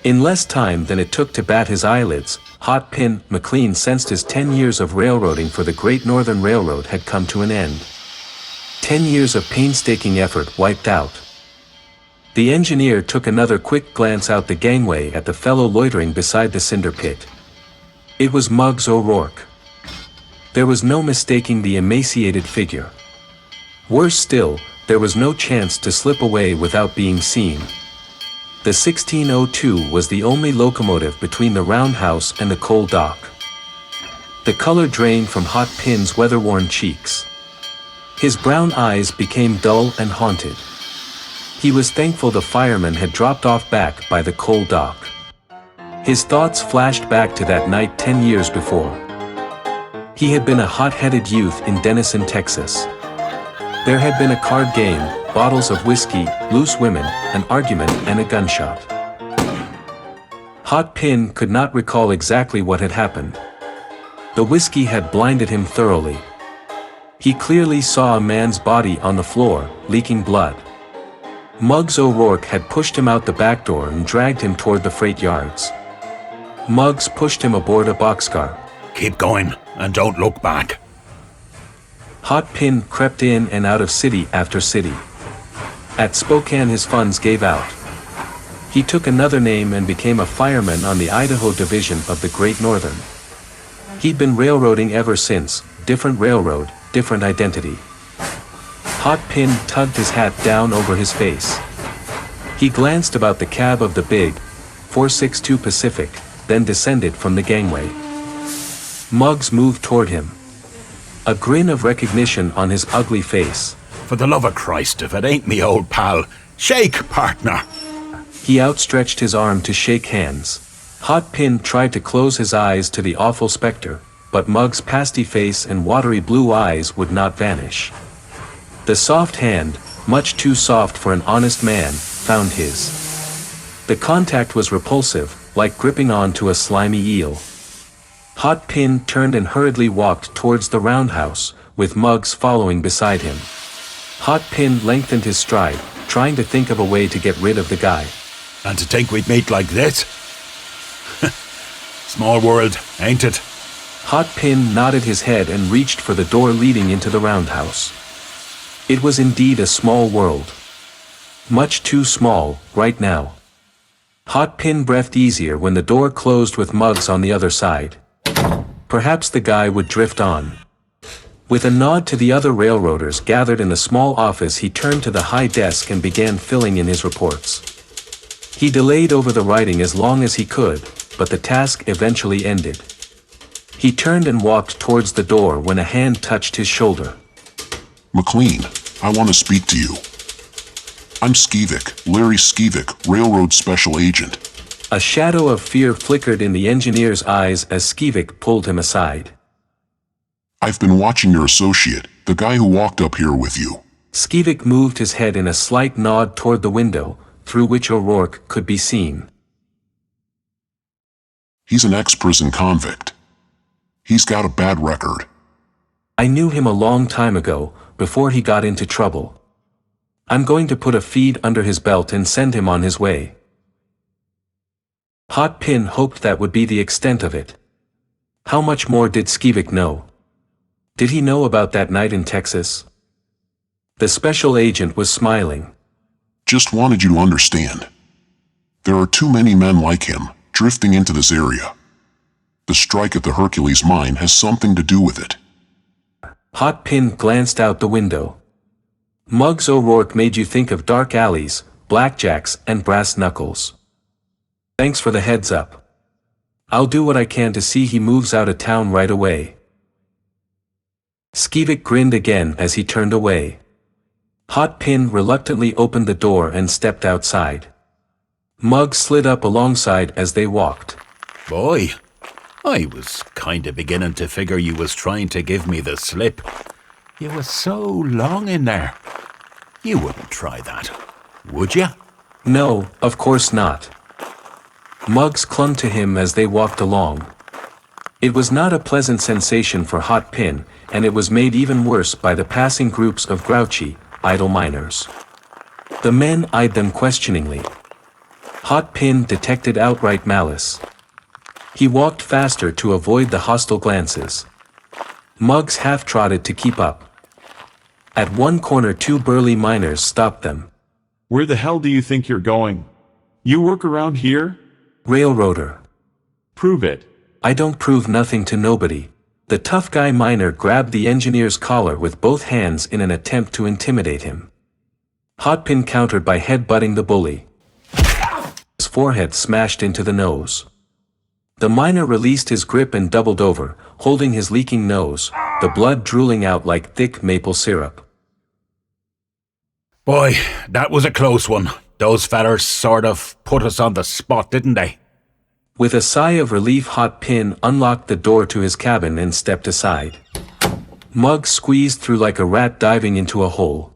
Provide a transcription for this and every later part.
In less time than it took to bat his eyelids, Hotpin McLean sensed his 10 years of railroading for the Great Northern Railroad had come to an end. 10 years of painstaking effort wiped out. The engineer took another quick glance out the gangway at the fellow loitering beside the cinder pit. It was Muggs O'Rourke. There was no mistaking the emaciated figure. Worse still, there was no chance to slip away without being seen. The 1602 was the only locomotive between the roundhouse and the coal dock. The color drained from Hotpin's weather-worn cheeks. His brown eyes became dull and haunted. He was thankful the fireman had dropped off back by the coal dock. His thoughts flashed back to that night 10 years before. He had been a hot-headed youth in Denison, Texas. There had been a card game, bottles of whiskey, loose women, an argument, and a gunshot. Hotpin could not recall exactly what had happened. The whiskey had blinded him thoroughly. He clearly saw a man's body on the floor, leaking blood. Muggs O'Rourke had pushed him out the back door and dragged him toward the freight yards. Muggs pushed him aboard a boxcar. Keep going, and don't look back. Hotpin crept in and out of city after city. At Spokane his funds gave out. He took another name and became a fireman on the Idaho division of the Great Northern. He'd been railroading ever since, different railroad, different identity. Hotpin tugged his hat down over his face. He glanced about the cab of the big 462 Pacific, then descended from the gangway. Muggs moved toward him. A grin of recognition on his ugly face. For the love of Christ, if it ain't me old pal, shake, partner! He outstretched his arm to shake hands. Hotpin tried to close his eyes to the awful specter, but Muggs' pasty face and watery blue eyes would not vanish. The soft hand, much too soft for an honest man, found his. The contact was repulsive, like gripping onto a slimy eel. Hotpin turned and hurriedly walked towards the roundhouse, with Muggs following beside him. Hotpin lengthened his stride, trying to think of a way to get rid of the guy. And to think we'd meet like this? Small world, ain't it? Hotpin nodded his head and reached for the door leading into the roundhouse. It was indeed a small world. Much too small, right now. Hotpin breathed easier when the door closed with Muggs on the other side. Perhaps the guy would drift on. With a nod to the other railroaders gathered in the small office, he turned to the high desk and began filling in his reports. He delayed over the writing as long as he could, but the task eventually ended. He turned and walked towards the door when a hand touched his shoulder. McLean, I want to speak to you. I'm Skivic, Larry Skivic, Railroad Special Agent. A shadow of fear flickered in the engineer's eyes as Skivic pulled him aside. I've been watching your associate, the guy who walked up here with you. Skivic moved his head in a slight nod toward the window, through which O'Rourke could be seen. He's an ex-prison convict. He's got a bad record. I knew him a long time ago, before he got into trouble. I'm going to put a feed under his belt and send him on his way. Hotpin hoped that would be the extent of it. How much more did Skivic know? Did he know about that night in Texas? The special agent was smiling. Just wanted you to understand. There are too many men like him, drifting into this area. The strike at the Hercules mine has something to do with it. Hotpin glanced out the window. Muggs O'Rourke made you think of dark alleys, blackjacks, and brass knuckles. Thanks for the heads up. I'll do what I can to see he moves out of town right away. Skivic grinned again as he turned away. Hotpin reluctantly opened the door and stepped outside. Muggs slid up alongside as they walked. Boy, I was kinda beginning to figure you was trying to give me the slip. You was so long in there. You wouldn't try that, would you? No, of course not. Muggs clung to him as they walked along. It was not a pleasant sensation for Hotpin, and it was made even worse by the passing groups of grouchy, idle miners. The men eyed them questioningly. Hotpin detected outright malice. He walked faster to avoid the hostile glances. Muggs half-trotted to keep up. At one corner, two burly miners stopped them. Where the hell do you think you're going? You work around here? Railroader. Prove it. I don't prove nothing to nobody. The tough guy miner grabbed the engineer's collar with both hands in an attempt to intimidate him. Hotpin countered by headbutting the bully. His forehead smashed into the nose. The miner released his grip and doubled over, holding his leaking nose, the blood drooling out like thick maple syrup. Boy, that was a close one. Those fellers sort of put us on the spot, didn't they? With a sigh of relief, Hotpin unlocked the door to his cabin and stepped aside. Muggs squeezed through like a rat diving into a hole.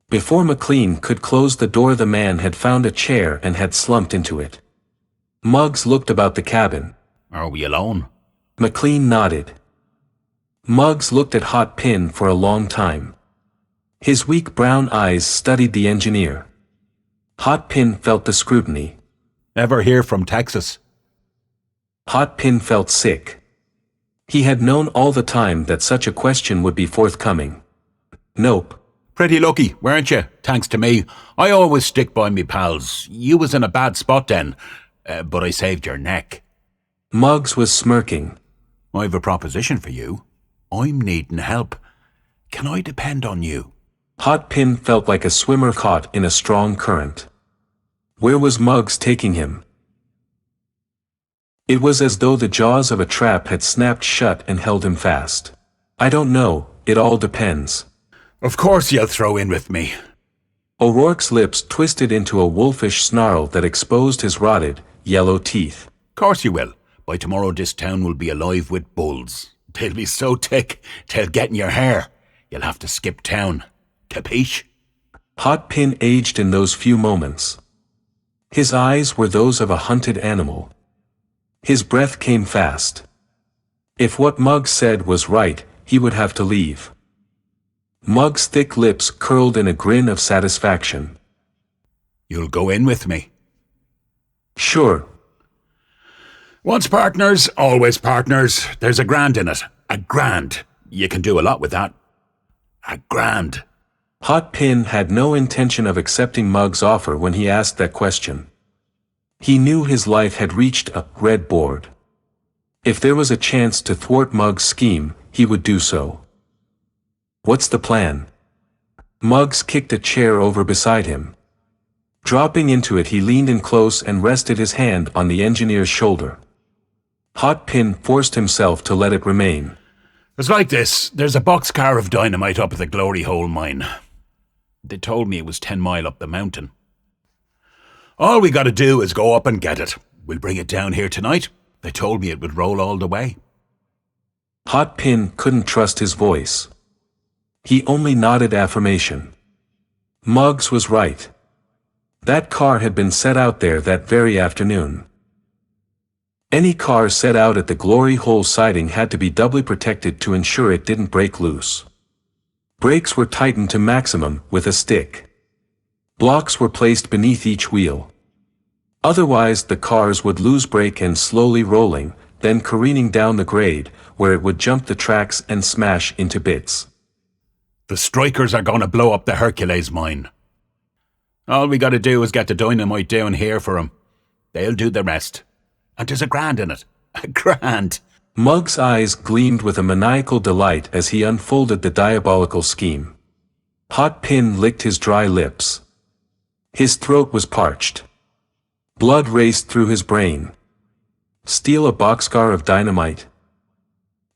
Before McLean could close the door, the man had found a chair and had slumped into it. Muggs looked about the cabin. Are we alone? McLean nodded. Muggs looked at Hotpin for a long time. His weak brown eyes studied the engineer. Hotpin felt the scrutiny. Ever hear from Texas? Hotpin felt sick. He had known all the time that such a question would be forthcoming. Nope. Pretty lucky, weren't you? Thanks to me. I always stick by me pals. You was in a bad spot then, but I saved your neck. Muggs was smirking. I've a proposition for you. I'm needing help. Can I depend on you? Hotpin felt like a swimmer caught in a strong current. Where was Muggs taking him? It was as though the jaws of a trap had snapped shut and held him fast. I don't know, it all depends. Of course you'll throw in with me. O'Rourke's lips twisted into a wolfish snarl that exposed his rotted, yellow teeth. Course you will. By tomorrow this town will be alive with bulls. They'll be so thick, they'll get in your hair. You'll have to skip town. Capiche? Hotpin aged in those few moments. His eyes were those of a hunted animal. His breath came fast. If what Muggs said was right, he would have to leave. Muggs' thick lips curled in a grin of satisfaction. You'll go in with me? Sure. Once partners, always partners. There's a grand in it. A grand. You can do a lot with that. A grand. Hotpin had no intention of accepting Muggs' offer when he asked that question. He knew his life had reached a red board. If there was a chance to thwart Muggs' scheme, he would do so. What's the plan? Muggs kicked a chair over beside him. Dropping into it, he leaned in close and rested his hand on the engineer's shoulder. Hotpin forced himself to let it remain. It's like this. There's a boxcar of dynamite up at the Glory Hole mine. They told me it was 10 mile up the mountain. All we gotta do is go up and get it. We'll bring it down here tonight. They told me it would roll all the way. Hotpin couldn't trust his voice. He only nodded affirmation. Muggs was right. That car had been set out there that very afternoon. Any car set out at the Glory Hole siding had to be doubly protected to ensure it didn't break loose. Brakes were tightened to maximum with a stick. Blocks were placed beneath each wheel. Otherwise the cars would lose brake and slowly rolling, then careening down the grade, where it would jump the tracks and smash into bits. The strikers are gonna blow up the Hercules mine. All we gotta do is get the dynamite down here for 'em. They'll do the rest. And there's a grand in it. A grand. Muggs' eyes gleamed with a maniacal delight as he unfolded the diabolical scheme. Hotpin licked his dry lips. His throat was parched. Blood raced through his brain. Steal a boxcar of dynamite?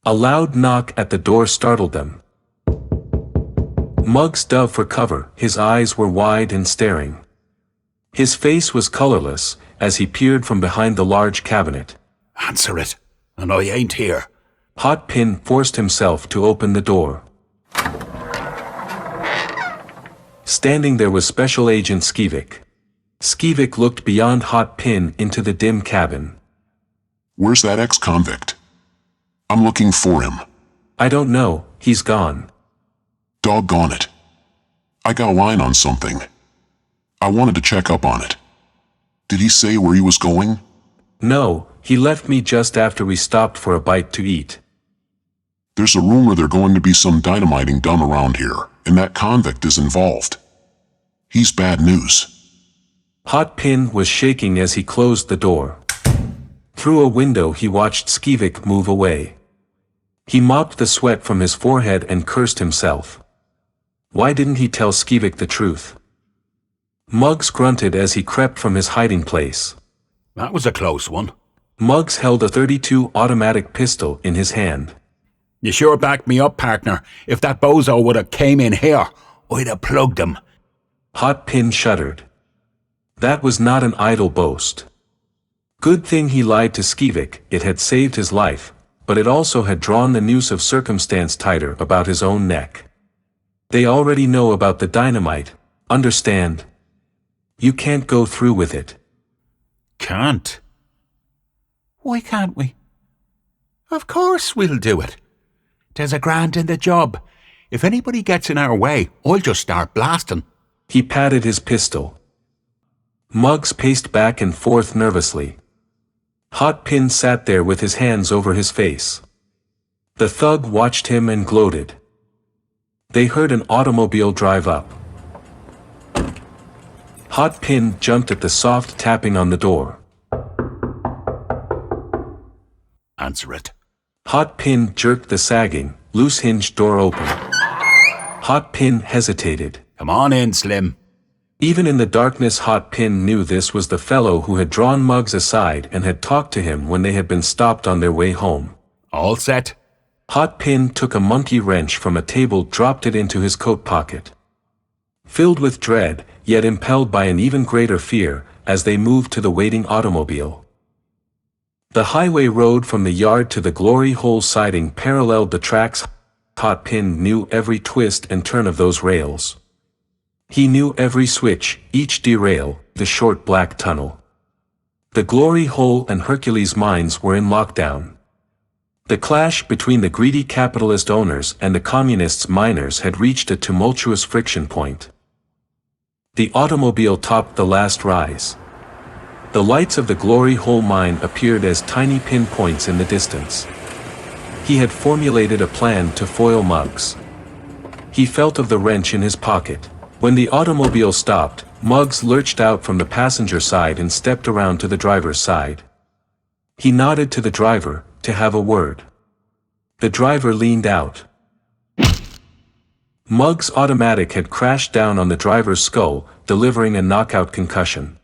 A loud knock at the door startled them. Muggs dove for cover, his eyes were wide and staring. His face was colorless, as he peered from behind the large cabinet. Answer it, and I ain't here. Hotpin forced himself to open the door. Standing there was Special Agent Skivik. Skivik looked beyond Hotpin into the dim cabin. Where's that ex-convict? I'm looking for him. I don't know, he's gone. Doggone it. I got a line on something. I wanted to check up on it. Did he say where he was going? No, he left me just after we stopped for a bite to eat. There's a rumor there's going to be some dynamiting done around here, and that convict is involved. He's bad news. Hotpin was shaking as he closed the door. Through a window he watched Skivik move away. He mopped the sweat from his forehead and cursed himself. Why didn't he tell Skivik the truth? Muggs grunted as he crept from his hiding place. That was a close one. Muggs held a .32 automatic pistol in his hand. You sure backed me up, partner. If that bozo would have came in here, I'd have plugged him. Hotpin shuddered. That was not an idle boast. Good thing he lied to Skivik, it had saved his life, but it also had drawn the noose of circumstance tighter about his own neck. They already know about the dynamite, understand? You can't go through with it. Can't? Why can't we? Of course we'll do it. There's a grant in the job. If anybody gets in our way, I'll just start blasting. He patted his pistol. Muggs paced back and forth nervously. Hotpin sat there with his hands over his face. The thug watched him and gloated. They heard an automobile drive up. Hotpin jumped at the soft tapping on the door. Answer it. Hotpin jerked the sagging, loose-hinged door open. Hotpin hesitated. Come on in, Slim. Even in the darkness, Hotpin knew this was the fellow who had drawn Muggs aside and had talked to him when they had been stopped on their way home. All set? Hotpin took a monkey wrench from a table, dropped it into his coat pocket. Filled with dread, yet impelled by an even greater fear, as they moved to the waiting automobile. The highway road from the yard to the glory hole siding paralleled the tracks. Hotpin knew every twist and turn of those rails. He knew every switch, each derail, the short black tunnel. The glory hole and Hercules mines were in lockdown. The clash between the greedy capitalist owners and the communist miners had reached a tumultuous friction point. The automobile topped the last rise. The lights of the glory hole mine appeared as tiny pinpoints in the distance. He had formulated a plan to foil Muggs. He felt of the wrench in his pocket. When the automobile stopped, Muggs lurched out from the passenger side and stepped around to the driver's side. He nodded to the driver, to have a word. The driver leaned out. Muggs' automatic had crashed down on the driver's skull, delivering a knockout concussion.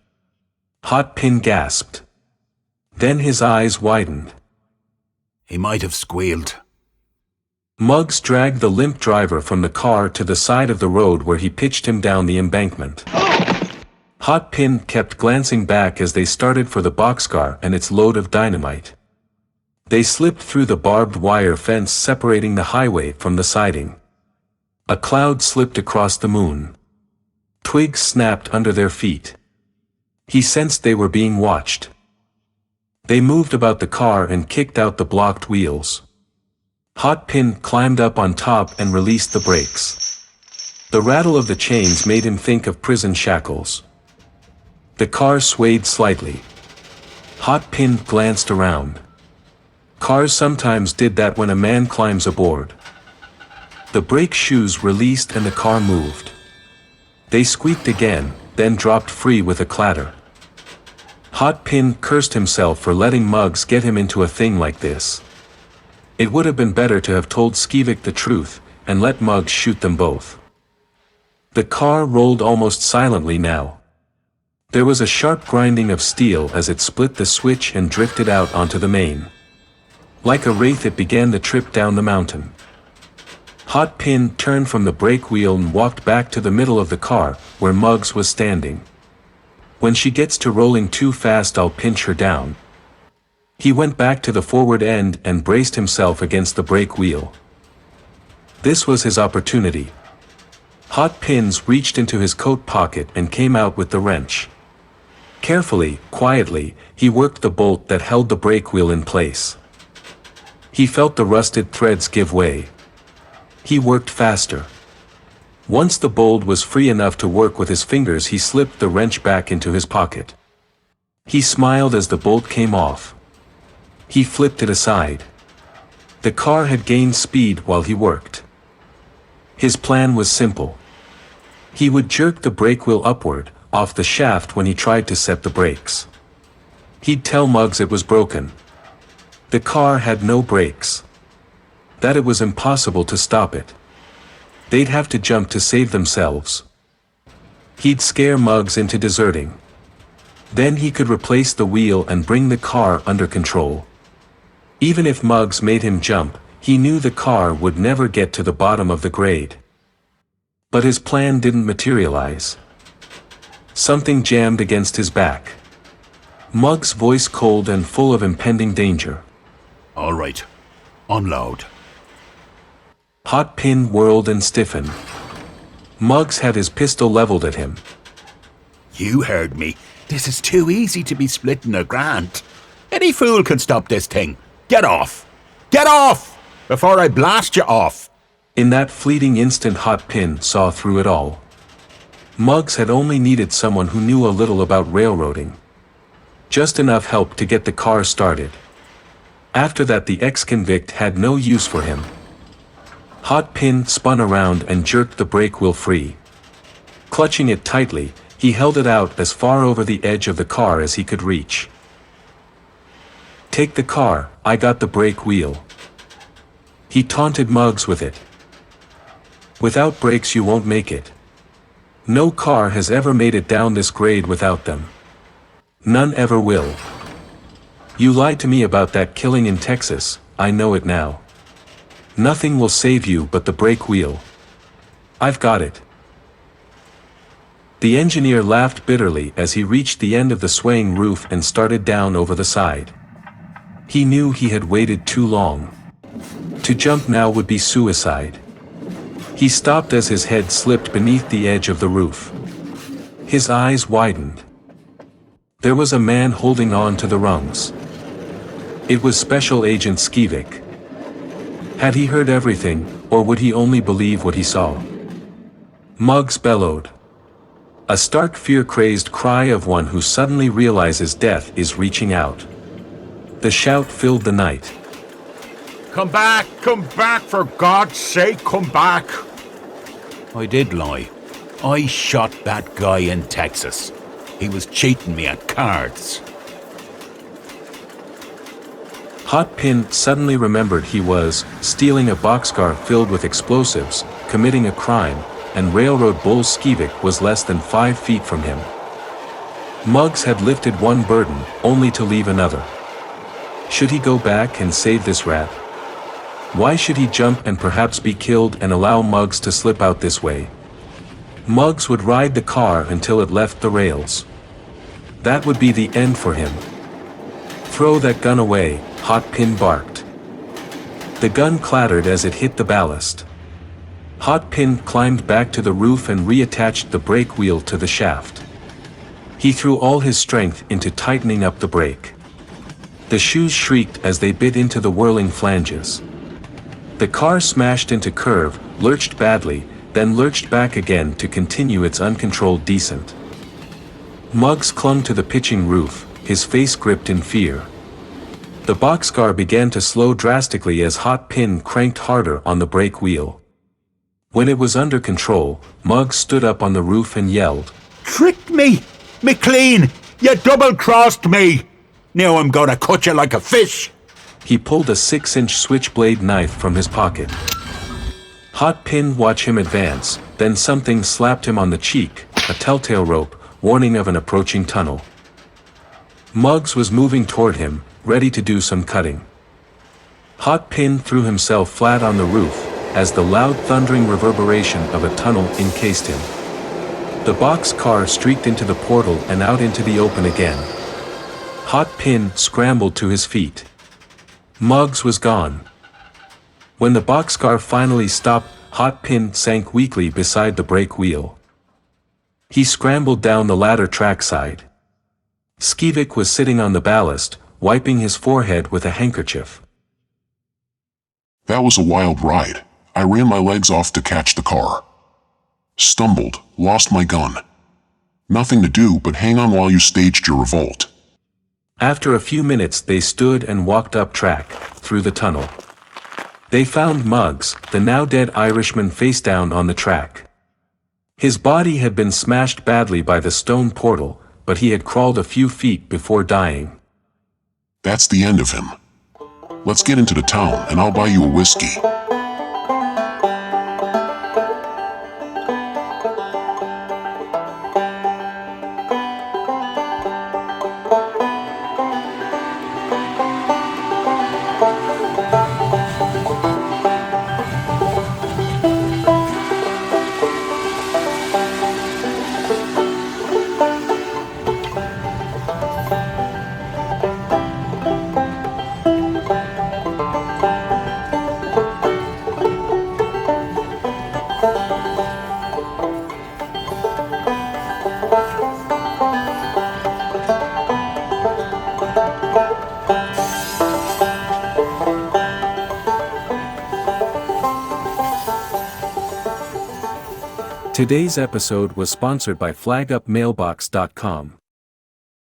Hotpin gasped. Then his eyes widened. He might have squealed. Muggs dragged the limp driver from the car to the side of the road where he pitched him down the embankment. Hotpin kept glancing back as they started for the boxcar and its load of dynamite. They slipped through the barbed wire fence separating the highway from the siding. A cloud slipped across the moon. Twigs snapped under their feet. He sensed they were being watched. They moved about the car and kicked out the blocked wheels. Hotpin climbed up on top and released the brakes. The rattle of the chains made him think of prison shackles. The car swayed slightly. Hotpin glanced around. Cars sometimes did that when a man climbs aboard. The brake shoes released and the car moved. They squeaked again, then dropped free with a clatter. Hotpin cursed himself for letting Muggs get him into a thing like this. It would have been better to have told Skivik the truth, and let Muggs shoot them both. The car rolled almost silently now. There was a sharp grinding of steel as it split the switch and drifted out onto the main. Like a wraith it began the trip down the mountain. Hotpin turned from the brake wheel and walked back to the middle of the car, where Muggs was standing. When she gets to rolling too fast I'll pinch her down. He went back to the forward end and braced himself against the brake wheel. This was his opportunity. Hotpins reached into his coat pocket and came out with the wrench. Carefully, quietly, he worked the bolt that held the brake wheel in place. He felt the rusted threads give way. He worked faster. Once the bolt was free enough to work with his fingers he slipped the wrench back into his pocket. He smiled as the bolt came off. He flipped it aside. The car had gained speed while he worked. His plan was simple. He would jerk the brake wheel upward, off the shaft when he tried to set the brakes. He'd tell Muggs it was broken. The car had no brakes. That it was impossible to stop it. They'd have to jump to save themselves. He'd scare Muggs into deserting. Then he could replace the wheel and bring the car under control. Even if Muggs made him jump, he knew the car would never get to the bottom of the grade. But his plan didn't materialize. Something jammed against his back. Muggs' voice cold and full of impending danger. All right. Unload. Hotpin whirled and stiffened. Muggs had his pistol leveled at him. You heard me. This is too easy to be splitting a grant. Any fool can stop this thing. Get off! Get off! Before I blast you off! In that fleeting instant, Hotpin saw through it all. Muggs had only needed someone who knew a little about railroading. Just enough help to get the car started. After that, the ex-convict had no use for him. Hotpin spun around and jerked the brake wheel free. Clutching it tightly, he held it out as far over the edge of the car as he could reach. Take the car, I got the brake wheel. He taunted Muggs with it. Without brakes you won't make it. No car has ever made it down this grade without them. None ever will. You lied to me about that killing in Texas, I know it now. Nothing will save you but the brake wheel. I've got it. The engineer laughed bitterly as he reached the end of the swaying roof and started down over the side. He knew he had waited too long. To jump now would be suicide. He stopped as his head slipped beneath the edge of the roof. His eyes widened. There was a man holding on to the rungs. It was Special Agent Skivik. Had he heard everything, or would he only believe what he saw? Muggs bellowed. A stark fear-crazed cry of one who suddenly realizes death is reaching out. The shout filled the night. Come back, for God's sake, come back. I did lie. I shot that guy in Texas. He was cheating me at cards. Hotpin suddenly remembered he was stealing a boxcar filled with explosives, committing a crime, and Railroad Bull Skivik was less than 5 feet from him. Muggs had lifted one burden, only to leave another. Should he go back and save this rat? Why should he jump and perhaps be killed and allow Muggs to slip out this way? Muggs would ride the car until it left the rails. That would be the end for him. Throw that gun away, Hotpin barked. The gun clattered as it hit the ballast. Hotpin climbed back to the roof and reattached the brake wheel to the shaft. He threw all his strength into tightening up the brake. The shoes shrieked as they bit into the whirling flanges. The car smashed into curve, lurched badly, then lurched back again to continue its uncontrolled descent. Muggs clung to the pitching roof, his face gripped in fear. The boxcar began to slow drastically as Hotpin cranked harder on the brake wheel. When it was under control, Muggs stood up on the roof and yelled, Tricked me! McLean! You double-crossed me! Now I'm gonna cut you like a fish! He pulled a 6-inch switchblade knife from his pocket. Hotpin watched him advance, then something slapped him on the cheek, a telltale rope, warning of an approaching tunnel. Muggs was moving toward him, ready to do some cutting. Hotpin threw himself flat on the roof, as the loud thundering reverberation of a tunnel encased him. The boxcar streaked into the portal and out into the open again. Hotpin scrambled to his feet. Muggs was gone. When the boxcar finally stopped, Hotpin sank weakly beside the brake wheel. He scrambled down the ladder trackside. Skivik was sitting on the ballast, wiping his forehead with a handkerchief. That was a wild ride. I ran my legs off to catch the car. Stumbled, lost my gun. Nothing to do but hang on while you staged your revolt. After a few minutes they stood and walked up track, through the tunnel. They found Muggs, the now dead Irishman, face down on the track. His body had been smashed badly by the stone portal, but he had crawled a few feet before dying. That's the end of him. Let's get into the town and I'll buy you a whiskey. Today's episode was sponsored by flagupmailbox.com.